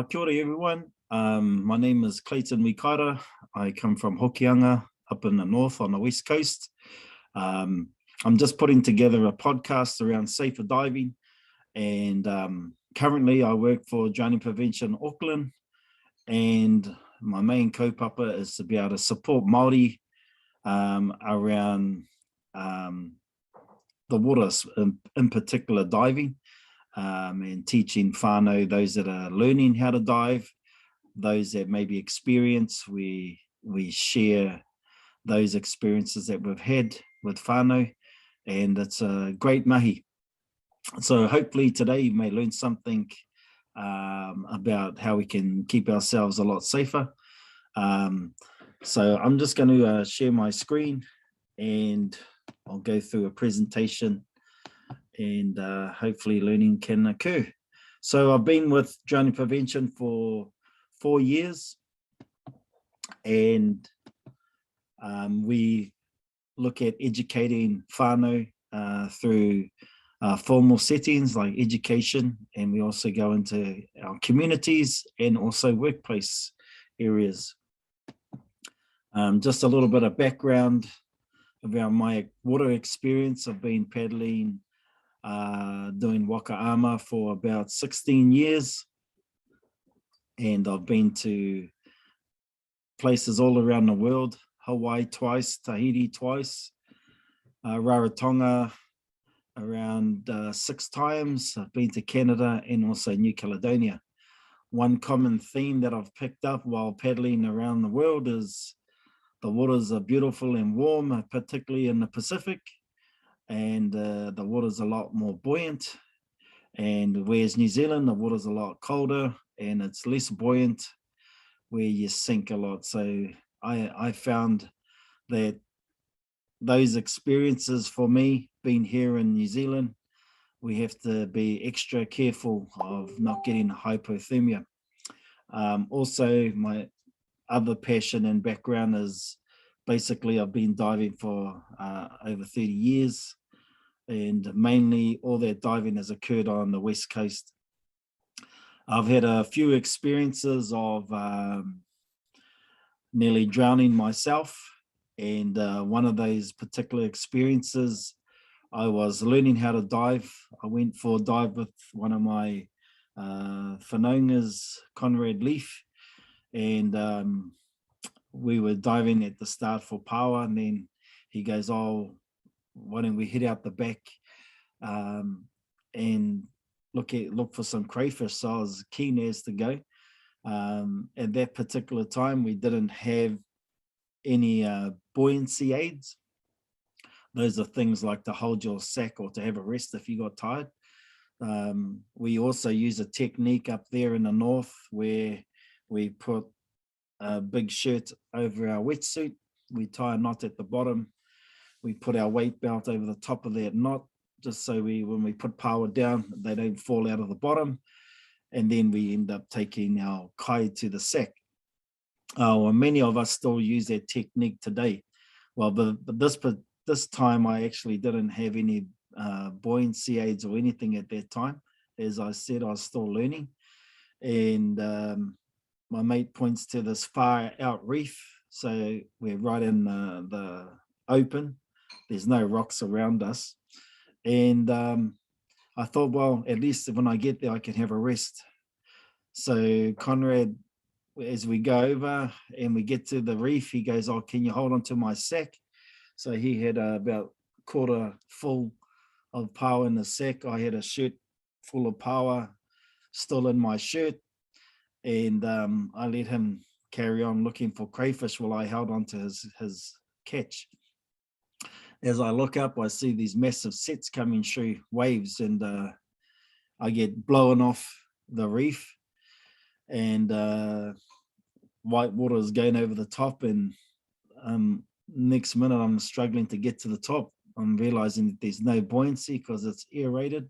Kia ora everyone. My name is Clayton Wikaira. I come from Hokianga up in the north on the west coast. I'm just putting together a podcast around safer diving, and currently I work for Drowning Prevention Auckland, and my main kaupapa is to be able to support Māori around the waters, in particular diving. And teaching whānau, those that are learning how to dive, those that maybe experience, we share those experiences that we've had with whānau, and it's a great mahi. So hopefully today you may learn something about how we can keep ourselves a lot safer. So I'm just going to share my screen and I'll go through a presentation, and hopefully learning can occur. So I've been with Drowning Prevention for 4 years, and we look at educating whānau through formal settings like education, and we also go into our communities and also workplace areas. Just a little bit of background about my water experience. I've been paddling doing waka ama for about 16 years, and I've been to places all around the world: Hawaii twice, Tahiti twice, Rarotonga around 6 times. I've been to Canada and also New Caledonia. One common theme that I've picked up while paddling around the world is the waters are beautiful and warm, particularly in the Pacific, and the water's a lot more buoyant. And whereas New Zealand, the water's a lot colder and it's less buoyant, where you sink a lot. So I found that those experiences for me, being here in New Zealand, we have to be extra careful of not getting hypothermia. Also, my other passion and background is basically I've been diving for over 30 years, and mainly all that diving has occurred on the west coast. I've had a few experiences of nearly drowning myself, and one of those particular experiences, I was learning how to dive. I went for a dive with one of my whanaungas, Conrad Leaf, and we were diving at the start for power, and then he goes, "Oh, why don't we head out the back and look for some crayfish?" So I was keen as to go. At that particular time, we didn't have any buoyancy aids. Those are things like to hold your sack or to have a rest if you got tired. We also use a technique up there in the north where we put a big shirt over our wetsuit. We tie a knot at the bottom. We put our weight belt over the top of that knot, just so when we put power down, they don't fall out of the bottom. And then we end up taking our kai to the sack. Well, many of us still use that technique today. Well, but this time I actually didn't have any buoyancy aids or anything at that time. As I said, I was still learning. And my mate points to this far out reef. So we're right in the open. There's no rocks around us. And I thought, well, at least when I get there, I can have a rest. So Conrad, as we go over and we get to the reef, he goes, "Oh, can you hold on to my sack?" So he had about quarter full of power in the sack. I had a shirt full of power still in my shirt. And I let him carry on looking for crayfish while I held on to his catch. As I look up, I see these massive sets coming through waves, and I get blown off the reef, and white water is going over the top, and next minute I'm struggling to get to the top. I'm realizing that there's no buoyancy because it's aerated.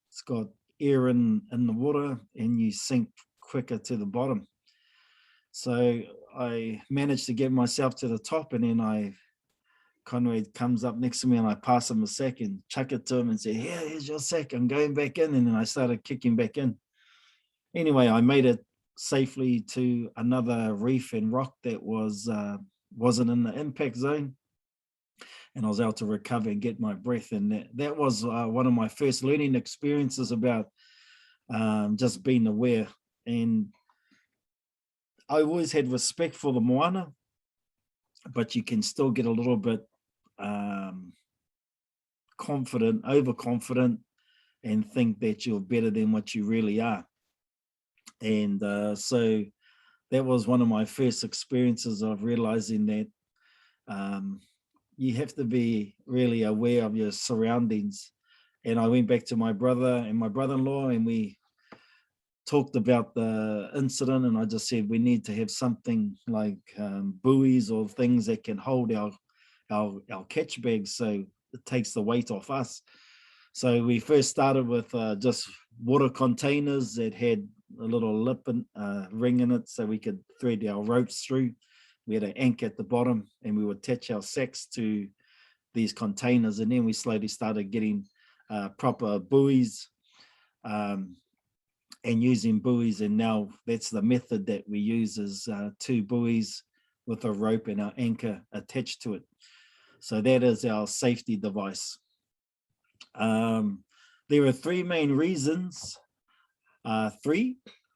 It's got air in the water, and you sink quicker to the bottom. So I managed to get myself to the top, and then Conrad comes up next to me and I pass him a sack and chuck it to him and say, "Here's your sack, I'm going back in." And then I started kicking back in. Anyway, I made it safely to another reef and rock that wasn't in the impact zone, and I was able to recover and get my breath. And that was one of my first learning experiences about just being aware. And I always had respect for the moana, but you can still get a little bit um, confident, overconfident, and think that you're better than what you really are. And so that was one of my first experiences of realizing that um, you have to be really aware of your surroundings. And I went back to my brother and my brother-in-law, and we talked about the incident, and I just said we need to have something like buoys or things that can hold our catch bags, so it takes the weight off us. So we first started with just water containers that had a little lip and ring in it, so we could thread our ropes through. We had an anchor at the bottom, and we would attach our sacks to these containers, and then we slowly started getting proper buoys. Um, and using buoys, and now that's the method that we use, is 2 buoys with a rope and our anchor attached to it. So that is our safety device. There are 3 main reasons,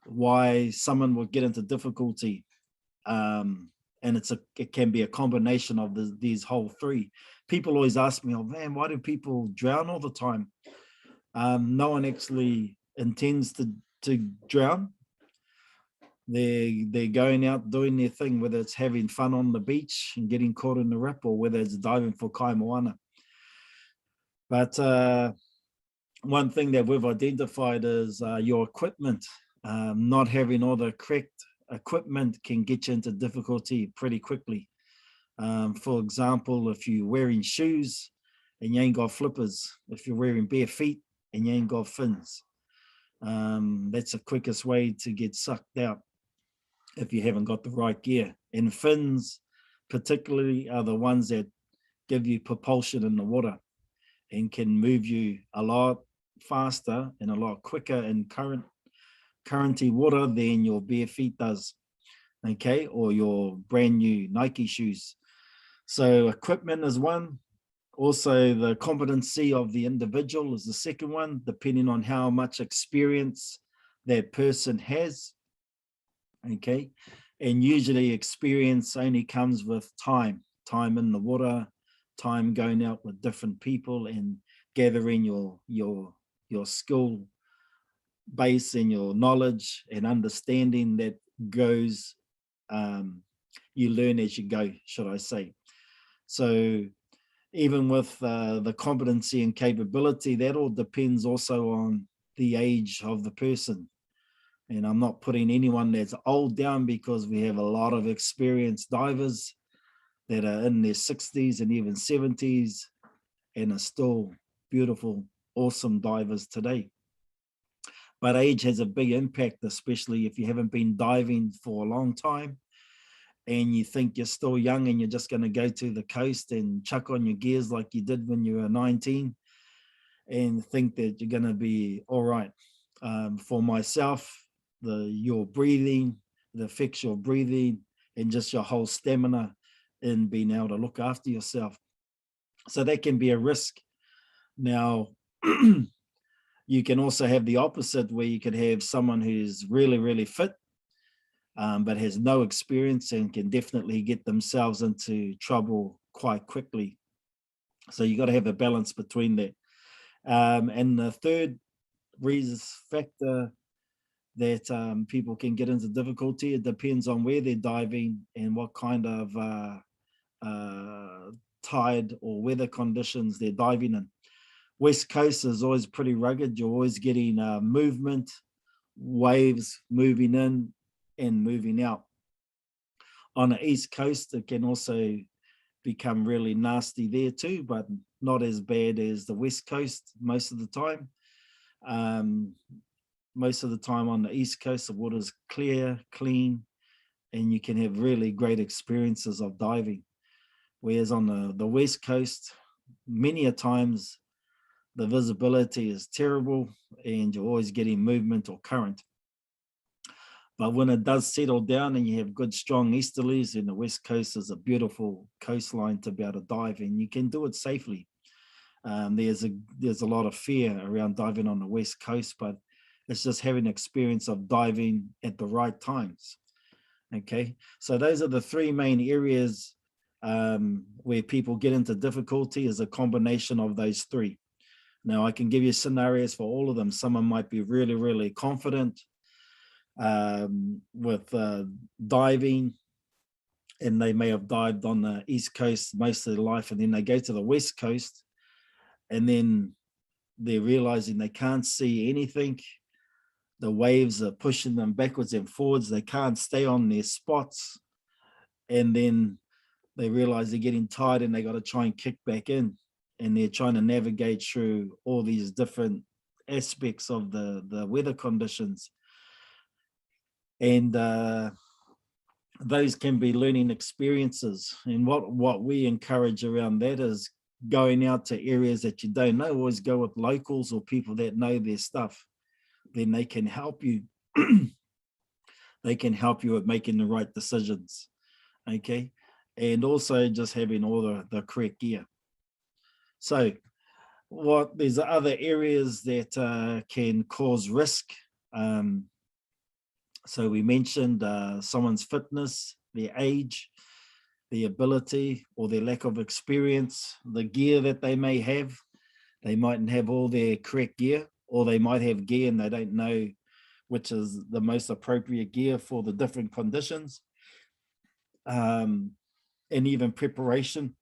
why someone will get into difficulty, and it can be a combination of these whole 3. People always ask me, "Oh man, why do people drown all the time?" No one actually intends to drown. They're going out doing their thing, whether it's having fun on the beach and getting caught in the rip, or whether it's diving for kaimoana. But one thing that we've identified is your equipment. Not having all the correct equipment can get you into difficulty pretty quickly. For example, if you're wearing shoes and you ain't got flippers, if you're wearing bare feet and you ain't got fins, that's the quickest way to get sucked out if you haven't got the right gear. And fins particularly are the ones that give you propulsion in the water and can move you a lot faster and a lot quicker in currenty water than your bare feet does, okay, or your brand new Nike shoes. So equipment is one. Also, the competency of the individual is the second one, depending on how much experience that person has, okay. And usually experience only comes with time in the water, time going out with different people and gathering your skill base and your knowledge and understanding that goes, you learn as you go, should I say. So even with the competency and capability, that all depends also on the age of the person. And I'm not putting anyone that's old down, because we have a lot of experienced divers that are in their 60s and even 70s and are still beautiful, awesome divers today. But age has a big impact, especially if you haven't been diving for a long time and you think you're still young and you're just going to go to the coast and chuck on your gears like you did when you were 19 and think that you're going to be all right. For myself, your breathing, the affects your breathing and just your whole stamina in being able to look after yourself. So that can be a risk. Now, you can also have the opposite, where you could have someone who's really, really fit, but has no experience and can definitely get themselves into trouble quite quickly. So you got to have a balance between that. And the third reason factor that people can get into difficulty, it depends on where they're diving and what kind of tide or weather conditions they're diving in. West Coast is always pretty rugged. You're always getting movement, waves moving in and moving out. On the East Coast, it can also become really nasty there too, but not as bad as the West Coast most of the time. Most of the time on the East Coast, the water's clear, clean, and you can have really great experiences of diving. Whereas on the West Coast, many a times the visibility is terrible and you're always getting movement or current. But when it does settle down and you have good strong easterlies, and the west coast is a beautiful coastline to be able to dive in, you can do it safely. There's a lot of fear around diving on the west coast, but it's just having experience of diving at the right times. Okay, so those are the three main areas where people get into difficulty, is a combination of those three. Now I can give you scenarios for all of them. Someone might be really, really confident with diving, and they may have dived on the east coast most of their life, and then they go to the west coast, and then they're realizing they can't see anything. The waves are pushing them backwards and forwards. They can't stay on their spots, and then they realize they're getting tired and they got to try and kick back in, and they're trying to navigate through all these different aspects of the weather conditions. And those can be learning experiences. And what we encourage around that is going out to areas that you don't know. Always go with locals or people that know their stuff. Then they can help you. They can help you with making the right decisions. Okay. And also just having all the correct gear. So there's other areas that can cause risk. So we mentioned someone's fitness, their age, the ability or their lack of experience, the gear that they may have. They mightn't have all their correct gear, or they might have gear and they don't know which is the most appropriate gear for the different conditions. And even preparation.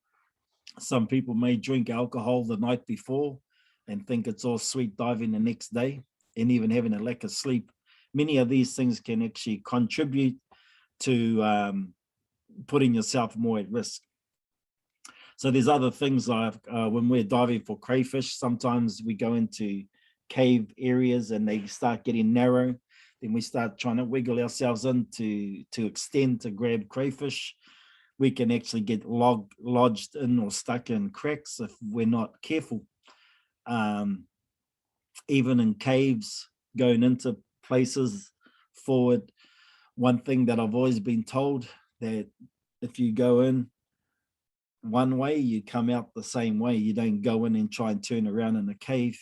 Some people may drink alcohol the night before and think it's all sweet diving the next day, and even having a lack of sleep. Many of these things can actually contribute to putting yourself more at risk. So there's other things like when we're diving for crayfish, sometimes we go into cave areas and they start getting narrow. Then we start trying to wiggle ourselves in to extend to grab crayfish. We can actually get lodged in or stuck in cracks if we're not careful. Even in caves, going into places forward, one thing that I've always been told, that if you go in one way, you come out the same way. You don't go in and try and turn around in a cave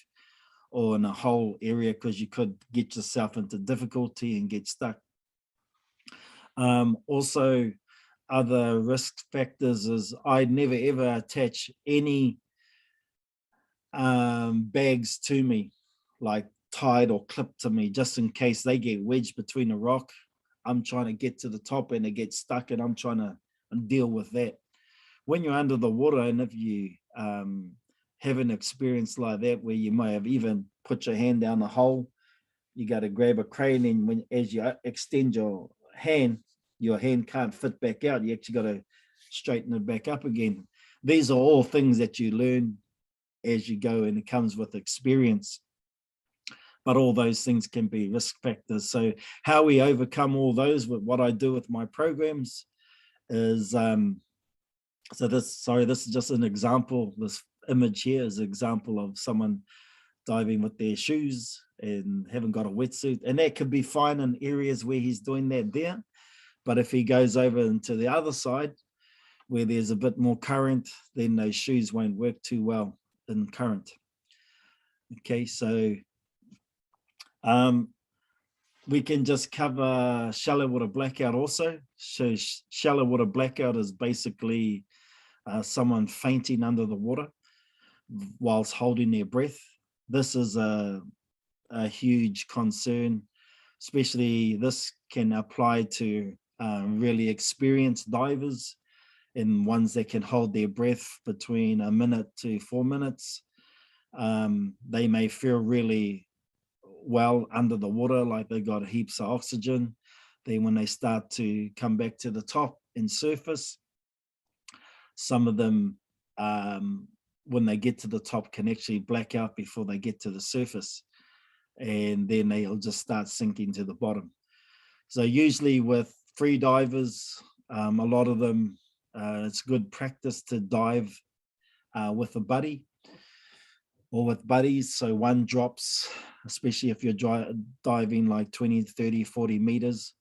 or in a whole area, because you could get yourself into difficulty and get stuck. Also, other risk factors is I'd never ever attach any bags to me, like tied or clipped to me, just in case they get wedged between a rock. I'm trying to get to the top and they get stuck, and I'm trying to deal with that. When you're under the water, and if you have an experience like that where you may have even put your hand down the hole, you got to grab a crane, and as you extend your hand can't fit back out. You actually got to straighten it back up again. These are all things that you learn as you go, and it comes with experience. But all those things can be risk factors. So how we overcome all those, with what I do with my programs, is this is just an example. This image here is an example of someone diving with their shoes and haven't got a wetsuit, and that could be fine in areas where he's doing that there. But if he goes over into the other side where there's a bit more current, then those shoes won't work too well in current. Okay, so we can just cover shallow water blackout also. So shallow water blackout is basically someone fainting under the water whilst holding their breath. This is a huge concern, especially this can apply to really experienced divers and ones that can hold their breath between a minute to 4 minutes. They may feel really well under the water, like they got heaps of oxygen. Then when they start to come back to the top and surface, some of them, when they get to the top, can actually black out before they get to the surface, and then they'll just start sinking to the bottom. So usually with free divers, a lot of them, it's good practice to dive with a buddy or with buddies. So one drops, especially if you're diving like 20, 30, 40 meters,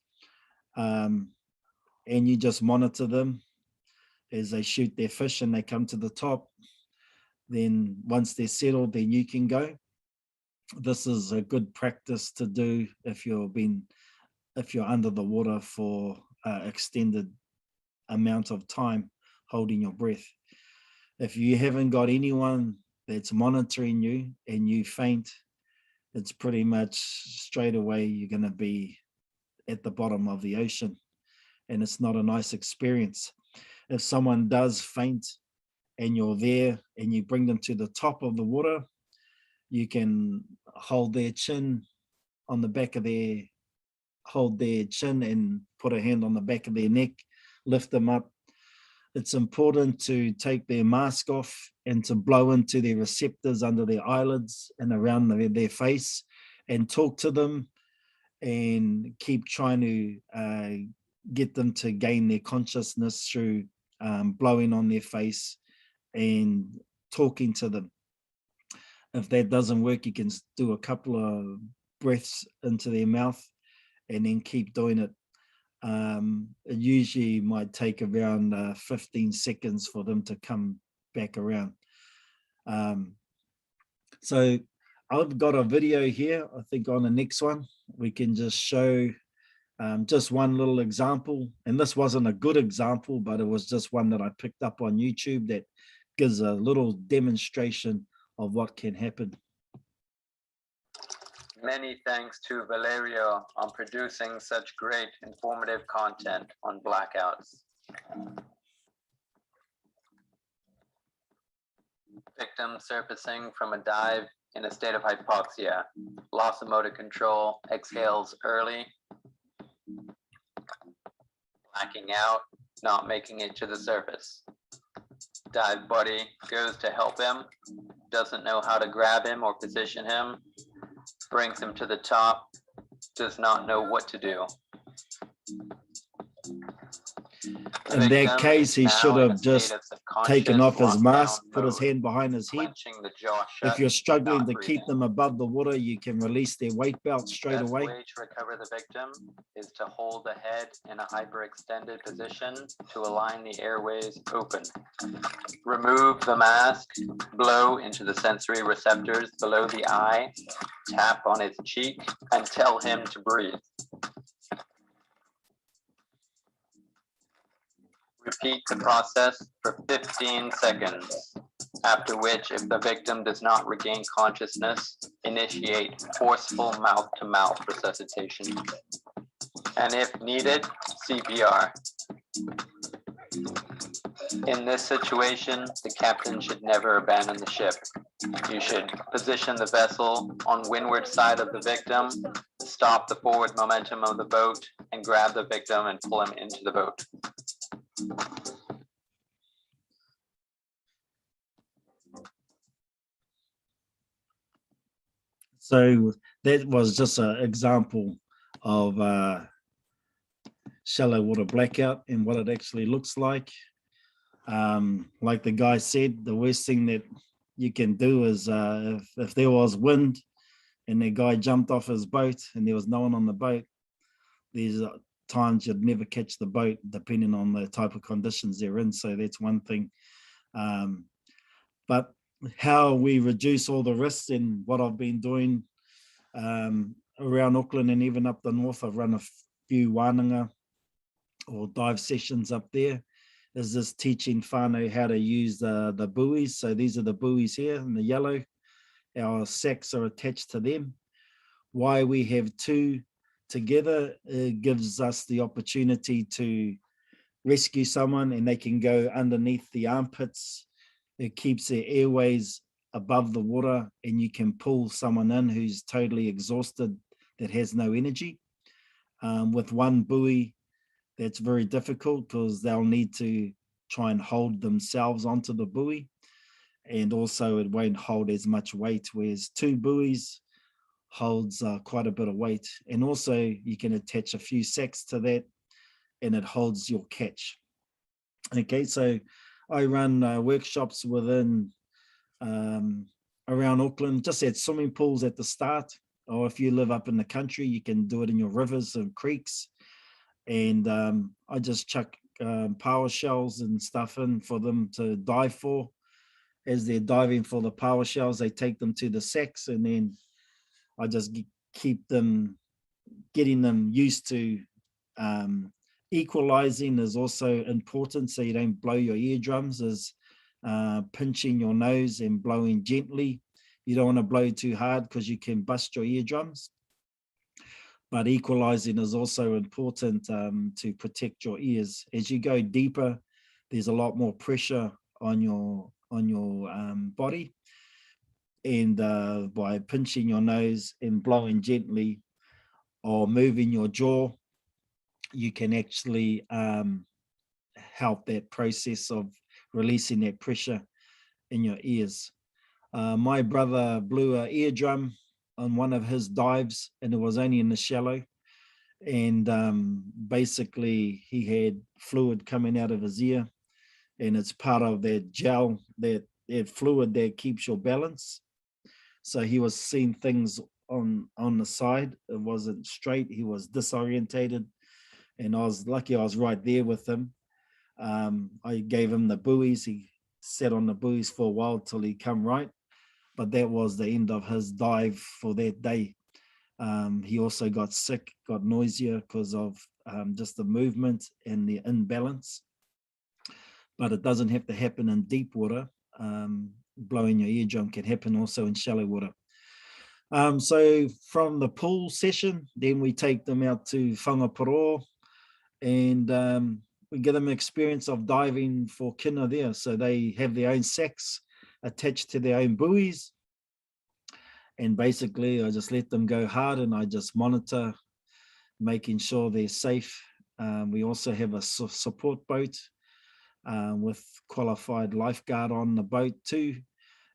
and you just monitor them as they shoot their fish and they come to the top. Then once they're settled, then you can go. This is a good practice to do if you're under the water for extended amount of time holding your breath. If you haven't got anyone that's monitoring you and you faint, it's pretty much straight away you're going to be at the bottom of the ocean, and it's not a nice experience. If someone does faint and you're there and you bring them to the top of the water, you can hold their chin on the back of hold their chin and put a hand on the back of their neck, lift them up. It's important to take their mask off and to blow into their receptors under their eyelids and around their face and talk to them and keep trying to get them to gain their consciousness through blowing on their face and talking to them. If that doesn't work, you can do a couple of breaths into their mouth and then keep doing it. It usually might take around 15 seconds for them to come back around. So I've got a video here. I think on the next one, we can just show just one little example. And this wasn't a good example, but it was just one that I picked up on YouTube that gives a little demonstration of what can happen. Many thanks to Valerio on producing such great informative content on blackouts. Victim surfacing from a dive in a state of hypoxia, loss of motor control, exhales early, blacking out, not making it to the surface. Dive buddy goes to help him, doesn't know how to grab him or position him, brings him to the top, does not know what to do. In that case, he should have just taken off his mask, put his hand behind his head. If you're struggling to keep them above the water, you can release their weight belt straight away. The best way to recover the victim is to hold the head in a hyperextended position to align the airways open. Remove the mask, blow into the sensory receptors below the eye, tap on his cheek, and tell him to breathe. Repeat the process for 15 seconds, after which, if the victim does not regain consciousness, initiate forceful mouth-to-mouth resuscitation, and if needed, CPR. In this situation, the captain should never abandon the ship. You should position the vessel on windward side of the victim, stop the forward momentum of the boat, and grab the victim and pull him into the boat. So that was just an example of shallow water blackout and what it actually looks like. Like the guy said, the worst thing that you can do is if there was wind and the guy jumped off his boat and there was no one on the boat, there's times you'd never catch the boat depending on the type of conditions they're in. So that's one thing. But how we reduce all the risks and what I've been doing around Auckland and even up the north, I've run a few wānanga or dive sessions up there, is this teaching whānau how to use the buoys. So these are the buoys here in the yellow. Our sacks are attached to them. Why we have two together, it gives us the opportunity to rescue someone and they can go underneath the armpits. It keeps their airways above the water and you can pull someone in who's totally exhausted, that has no energy. With one buoy, that's very difficult because they'll need to try and hold themselves onto the buoy, and also it won't hold as much weight, whereas two buoys holds quite a bit of weight. And also you can attach a few sacks to that and it holds your catch. Okay, so I run workshops within around Auckland, just at swimming pools at the start, or if you live up in the country, you can do it in your rivers and creeks. and I just chuck power shells and stuff in for them to dive for. As they're diving for the power shells, they take them to the sacks, and then I just keep them, getting them used to equalizing is also important, so you don't blow your eardrums, is pinching your nose and blowing gently. You don't want to blow too hard because you can bust your eardrums. But equalizing is also important to protect your ears. As you go deeper, there's a lot more pressure on your body, and by pinching your nose and blowing gently or moving your jaw, you can actually help that process of releasing that pressure in your ears. My brother blew an eardrum on one of his dives, and it was only in the shallow. And basically, he had fluid coming out of his ear, and it's part of that gel, that fluid that keeps your balance. So he was seeing things on the side. It wasn't straight. He was disorientated, and I was lucky I was right there with him. I gave him the buoys. He sat on the buoys for a while till he come right, but that was the end of his dive for that day. He also got sick, got noisier because of just the movement and the imbalance. But it doesn't have to happen in deep water. Blowing your eardrum can happen also in shallow water. So from the pool session, then we take them out to whangaparo, and we give them experience of diving for kina there. So they have their own sacks attached to their own buoys. And basically, I just let them go hard, and I just monitor, making sure they're safe. We also have a support boat with qualified lifeguard on the boat too.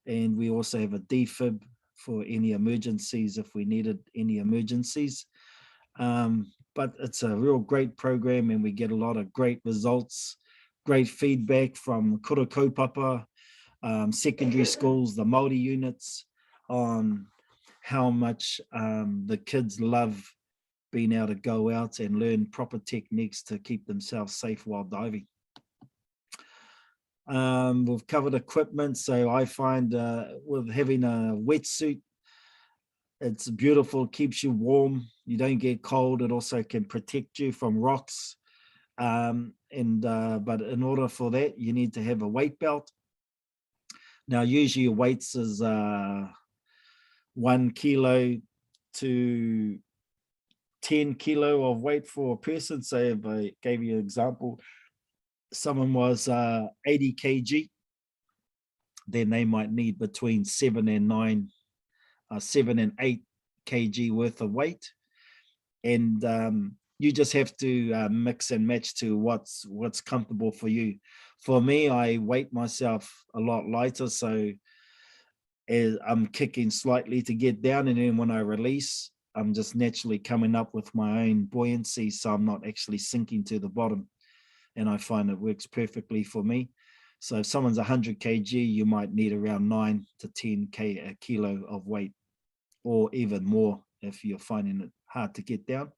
And we also have a defib for any emergencies if we needed any emergencies. But it's a real great program, and we get a lot of great results, great feedback from kura kaupapa, secondary schools, the Māori units, on how much the kids love being able to go out and learn proper techniques to keep themselves safe while diving. We've covered equipment, so I find with having a wetsuit, it's beautiful, keeps you warm, you don't get cold, it also can protect you from rocks. But in order for that, you need to have a weight belt. Now, usually your weights is 1 kilo to 10 kilo of weight for a person. Say if I gave you an example, someone was 80 kg, then they might need between 7 and 8 kg worth of weight. And you just have to mix and match to what's comfortable for you. For me, I weight myself a lot lighter, so I'm kicking slightly to get down, and then when I release, I'm just naturally coming up with my own buoyancy, so I'm not actually sinking to the bottom. And I find it works perfectly for me. So if someone's 100 kg, you might need around 9 to 10 kilo of weight, or even more if you're finding it hard to get down.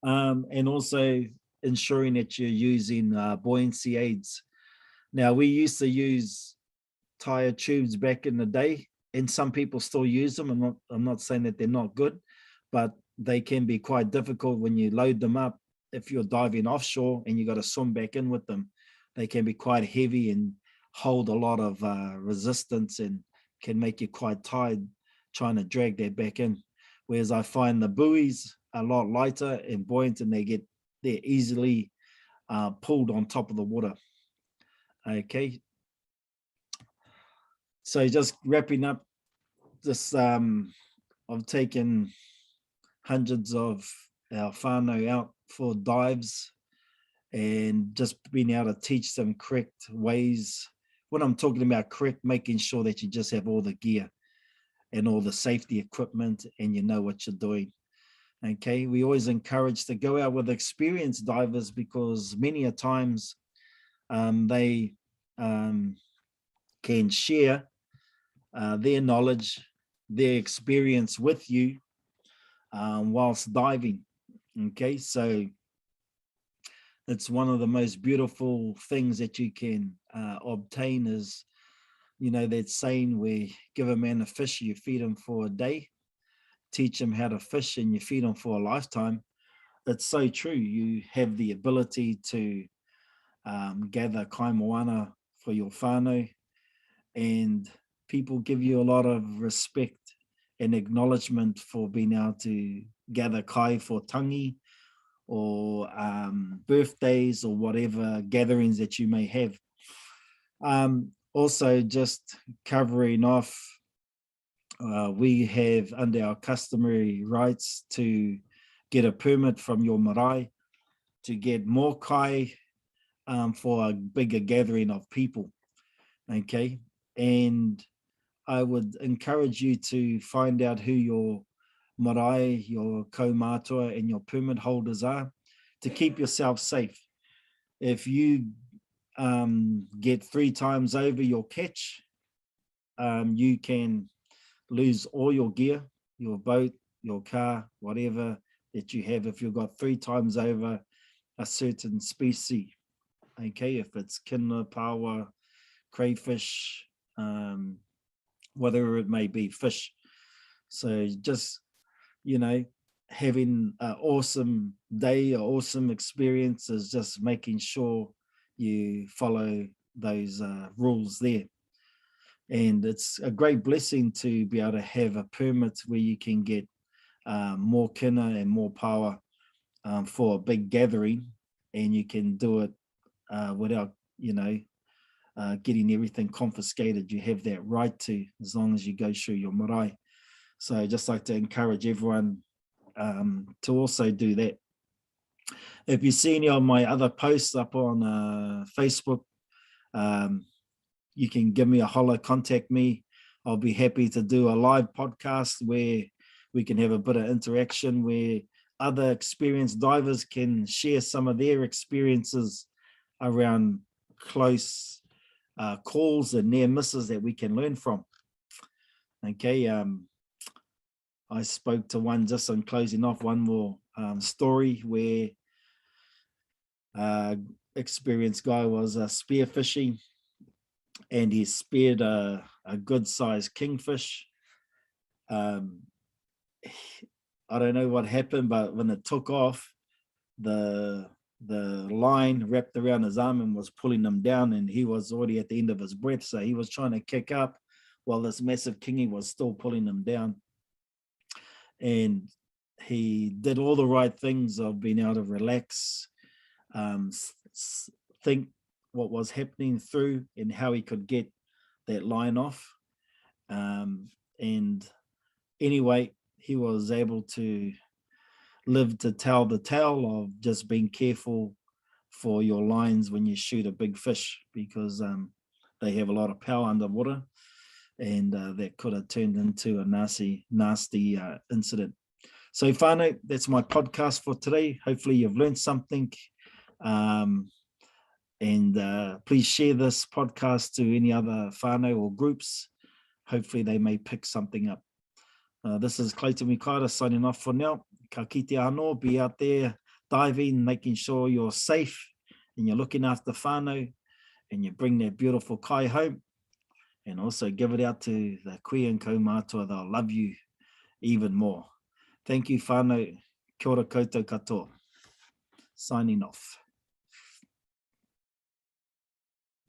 And also ensuring that you're using buoyancy aids. Now, we used to use tire tubes back in the day, and some people still use them. I'm not saying that they're not good, but they can be quite difficult when you load them up. If you're diving offshore and you got to swim back in with them, they can be quite heavy and hold a lot of resistance, and can make you quite tired trying to drag that back in. Whereas I find the buoys a lot lighter and buoyant, and they're easily pulled on top of the water. Okay. So just wrapping up this, I've taken hundreds of our whānau out for dives, and just being able to teach them correct ways. When I'm talking about correct, making sure that you just have all the gear and all the safety equipment, and you know what you're doing. Okay, we always encourage to go out with experienced divers, because many a times they can share their knowledge, their experience with you whilst diving. Okay, so It's one of the most beautiful things that you can obtain is, that saying where give a man a fish, you feed him for a day, teach him how to fish and you feed him for a lifetime. It's so true. You have the ability to gather kaimoana for your whānau, and people give you a lot of respect and acknowledgement for being able to gather kai for tangi or birthdays or whatever gatherings that you may have. Also, just covering off, we have under our customary rights to get a permit from your marae to get more kai for a bigger gathering of people. Okay. And I would encourage you to find out who your marae, your kaumātua, and your permit holders are to keep yourself safe. If you get 3 times over your catch, you can lose all your gear, your boat, your car, whatever that you have if you've got 3 times over a certain species. Okay, if it's kina, pawa, crayfish, whatever it may be, fish. So just, having an awesome day, an awesome experience is just making sure you follow those rules there. And it's a great blessing to be able to have a permit where you can get more kina and more power for a big gathering, and you can do it without, getting everything confiscated. You have that right to, as long as you go through your marae. So I just like to encourage everyone to also do that. If you see any of my other posts up on Facebook, you can give me a holler, contact me. I'll be happy to do a live podcast where we can have a bit of interaction, where other experienced divers can share some of their experiences around close calls and near misses that we can learn from. Okay, I spoke to one, just on closing off, one more story where experienced guy was spearfishing, and he speared a good sized kingfish. I don't know what happened, but when it took off, the line wrapped around his arm and was pulling him down, and he was already at the end of his breath, so he was trying to kick up while this massive kingy was still pulling him down. And he did all the right things of being able to relax, think what was happening through and how he could get that line off. And anyway, he was able to live to tell the tale of just being careful for your lines when you shoot a big fish, because they have a lot of power underwater, and that could have turned into a nasty incident. So whānau, that's my podcast for today. Hopefully you've learned something. And please share this podcast to any other whānau or groups. Hopefully they may pick something up. This is Clayton Wikaira signing off for now. Ka kite anō, be out there diving, making sure you're safe and you're looking after whānau, and you bring that beautiful kai home, and also give it out to the koe and kaumātua. They'll love you even more. Thank you, whānau. Kia ora koutou katoa. Signing off.